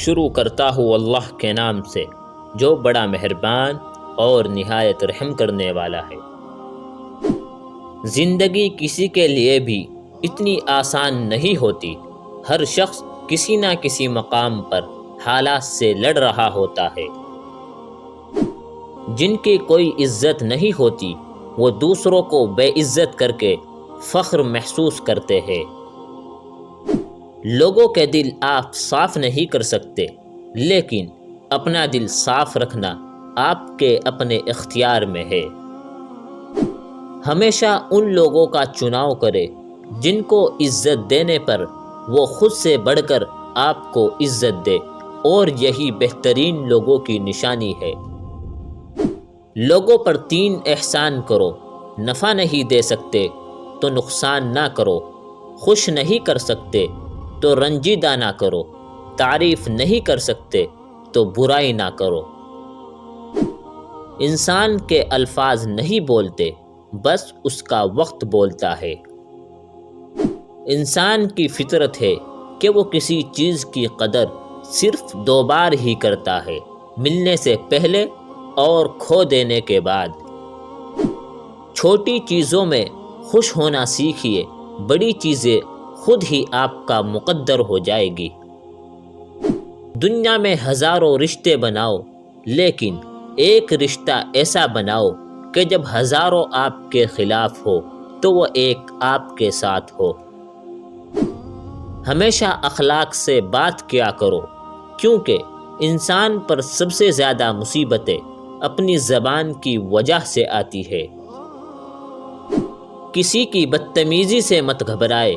شروع کرتا ہوں اللہ کے نام سے جو بڑا مہربان اور نہایت رحم کرنے والا ہے۔ زندگی کسی کے لیے بھی اتنی آسان نہیں ہوتی۔ ہر شخص کسی نہ کسی مقام پر حالات سے لڑ رہا ہوتا ہے۔ جن کی کوئی عزت نہیں ہوتی وہ دوسروں کو بے عزت کر کے فخر محسوس کرتے ہیں۔ لوگوں کے دل آپ صاف نہیں کر سکتے، لیکن اپنا دل صاف رکھنا آپ کے اپنے اختیار میں ہے۔ ہمیشہ ان لوگوں کا چناؤ کرے جن کو عزت دینے پر وہ خود سے بڑھ کر آپ کو عزت دے، اور یہی بہترین لوگوں کی نشانی ہے۔ لوگوں پر 3 احسان کرو۔ نفع نہیں دے سکتے تو نقصان نہ کرو، خوش نہیں کر سکتے تو رنجیدہ نہ کرو، تعریف نہیں کر سکتے تو برائی نہ کرو۔ انسان کے الفاظ نہیں بولتے، بس اس کا وقت بولتا ہے۔ انسان کی فطرت ہے کہ وہ کسی چیز کی قدر صرف 2 بار ہی کرتا ہے، ملنے سے پہلے اور کھو دینے کے بعد۔ چھوٹی چیزوں میں خوش ہونا سیکھیے، بڑی چیزیں خود ہی آپ کا مقدر ہو جائے گی۔ دنیا میں ہزاروں رشتے بناؤ، لیکن ایک رشتہ ایسا بناؤ کہ جب ہزاروں آپ کے خلاف ہو تو وہ ایک آپ کے ساتھ ہو۔ ہمیشہ اخلاق سے بات کیا کرو، کیونکہ انسان پر سب سے زیادہ مصیبتیں اپنی زبان کی وجہ سے آتی ہے۔ کسی کی بدتمیزی سے مت گھبرائے،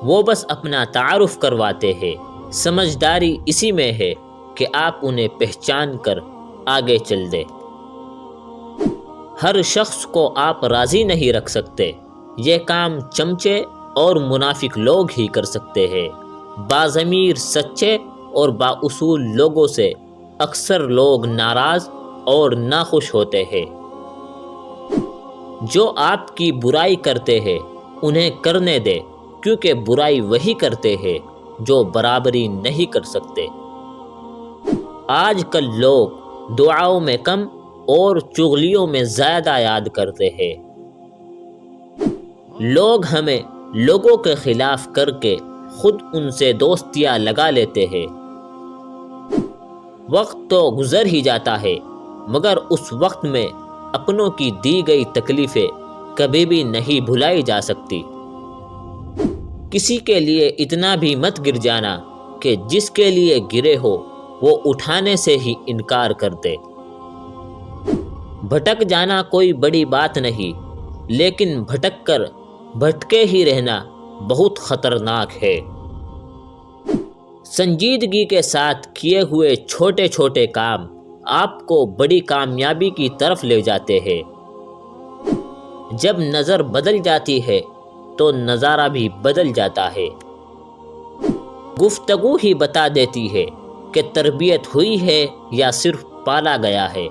وہ بس اپنا تعارف کرواتے ہیں۔ سمجھداری اسی میں ہے کہ آپ انہیں پہچان کر آگے چل دیں۔ ہر شخص کو آپ راضی نہیں رکھ سکتے، یہ کام چمچے اور منافق لوگ ہی کر سکتے ہیں۔ باضمیر سچے اور بااصول لوگوں سے اکثر لوگ ناراض اور ناخوش ہوتے ہیں۔ جو آپ کی برائی کرتے ہیں انہیں کرنے دے، کیونکہ برائی وہی کرتے ہیں جو برابری نہیں کر سکتے۔ آج کل لوگ دعاؤں میں کم اور چغلیوں میں زیادہ یاد کرتے ہیں۔ لوگ ہمیں لوگوں کے خلاف کر کے خود ان سے دوستیاں لگا لیتے ہیں۔ وقت تو گزر ہی جاتا ہے، مگر اس وقت میں اپنوں کی دی گئی تکلیفیں کبھی بھی نہیں بھلائی جا سکتی۔ کسی کے لیے اتنا بھی مت گر جانا کہ جس کے لیے گرے ہو وہ اٹھانے سے ہی انکار کر دے۔ بھٹک جانا کوئی بڑی بات نہیں، لیکن بھٹک کر بھٹکے ہی رہنا بہت خطرناک ہے۔ سنجیدگی کے ساتھ کیے ہوئے چھوٹے چھوٹے کام آپ کو بڑی کامیابی کی طرف لے جاتے ہیں۔ جب نظر بدل جاتی ہے تو نظارہ بھی بدل جاتا ہے۔ گفتگو ہی بتا دیتی ہے کہ تربیت ہوئی ہے یا صرف پالا گیا ہے۔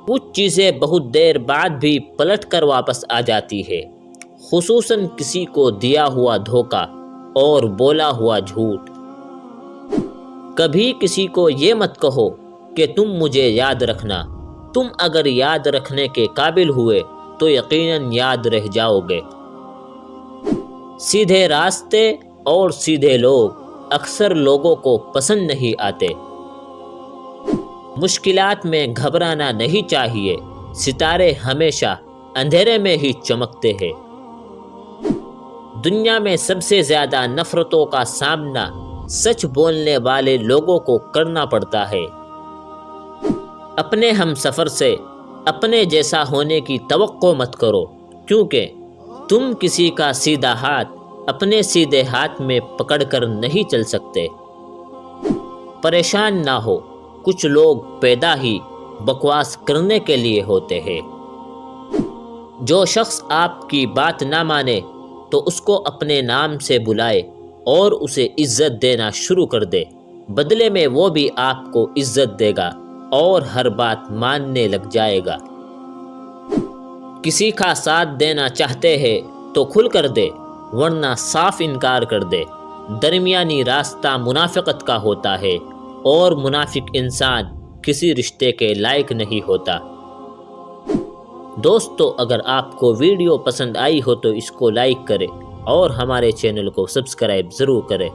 کچھ چیزیں بہت دیر بعد بھی پلٹ کر واپس آ جاتی ہے، خصوصاً کسی کو دیا ہوا دھوکہ اور بولا ہوا جھوٹ۔ کبھی کسی کو یہ مت کہو کہ تم مجھے یاد رکھنا، تم اگر یاد رکھنے کے قابل ہوئے تو یقیناً یاد رہ جاؤ گے۔ سیدھے راستے اور سیدھے لوگ اکثر لوگوں کو پسند نہیں آتے۔ مشکلات میں گھبرانا نہیں چاہیے، ستارے ہمیشہ اندھیرے میں ہی چمکتے ہیں۔ دنیا میں سب سے زیادہ نفرتوں کا سامنا سچ بولنے والے لوگوں کو کرنا پڑتا ہے۔ اپنے ہم سفر سے اپنے جیسا ہونے کی توقع مت کرو، کیونکہ تم کسی کا سیدھا ہاتھ اپنے سیدھے ہاتھ میں پکڑ کر نہیں چل سکتے۔ پریشان نہ ہو، کچھ لوگ پیدا ہی بکواس کرنے کے لیے ہوتے ہیں۔ جو شخص آپ کی بات نہ مانے تو اس کو اپنے نام سے بلائے اور اسے عزت دینا شروع کر دے، بدلے میں وہ بھی آپ کو عزت دے گا اور ہر بات ماننے لگ جائے گا۔ کسی کا ساتھ دینا چاہتے ہیں تو کھل کر دے، ورنہ صاف انکار کر دے۔ درمیانی راستہ منافقت کا ہوتا ہے، اور منافق انسان کسی رشتے کے لائق نہیں ہوتا۔ دوستو، اگر آپ کو ویڈیو پسند آئی ہو تو اس کو لائک کریں اور ہمارے چینل کو سبسکرائب ضرور کریں۔